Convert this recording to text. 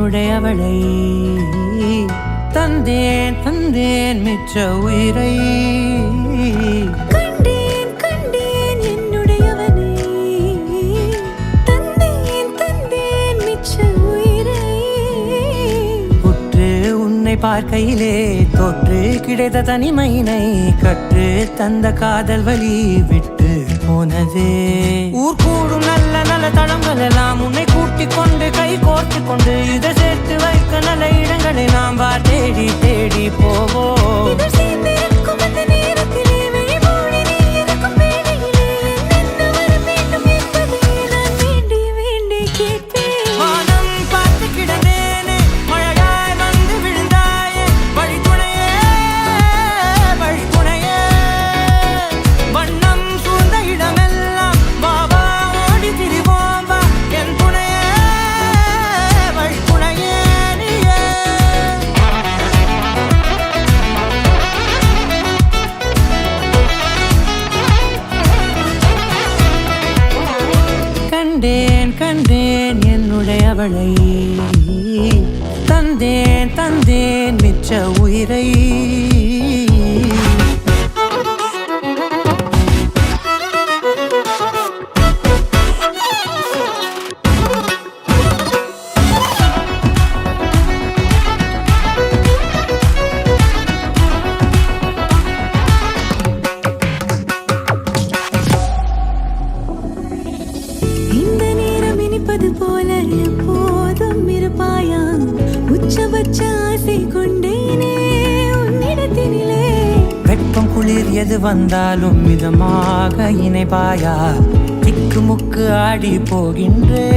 என்னுடையவளை தந்தேன் தந்தேன் மிச்ச உயிரை கண்டேன் கண்டேன் என்னுடையவனை தந்தேன் தந்தேன் மிச்ச உயிரை உற்று உன்னை பார்க்கையிலே தொற்று கிடைத்த தனிமையினை கற்று தந்த காதல் வழி விட்டு போனதே ஊர் கூடும் நல்ல நல்ல தளங்கள் எல்லாம் உன்னை கூட்டிக் கொண்டு கை கோர்த்து கொண்டு இதை சேர்த்து வைக்க நல்ல இடங்களை நாம் தேடி தேடி போவோம். இதழ் சேர்ந்திருக்கும் அந்த நேரத்திலே விழிமூடி நீ இருக்கும் வேளையிலே என்னென்ன வர வேண்டும் என்பதை நான் வேண்டி வேண்டி கேட்பேன். வானம் பார்த்து கிடந்தேனே மழையாய் வந்து விழுந்தாயே வழித்துணையே வழித்துணையே வண்ணம் சூழ்ந்த இடமெல்லாம் பாபா ஓடி திரிவோம் வா என் துணையே வழித்துணையே நீயே. கண்டேன் கண்டேன் என்னுடையவளை தந்தேன் தந்தேன் மிச்ச உயிரை இந்த நேரம் இனிப்பது போல எப்போதும் இருப்பாயா உச்சபட்ச ஆசை கொண்டேனே உன்னிடத்தினிலே வெப்பம் குளிர் எது வந்தாலும் மிதமாக இணைப்பாயா திக்கு முக்கு ஆடி போகின்றே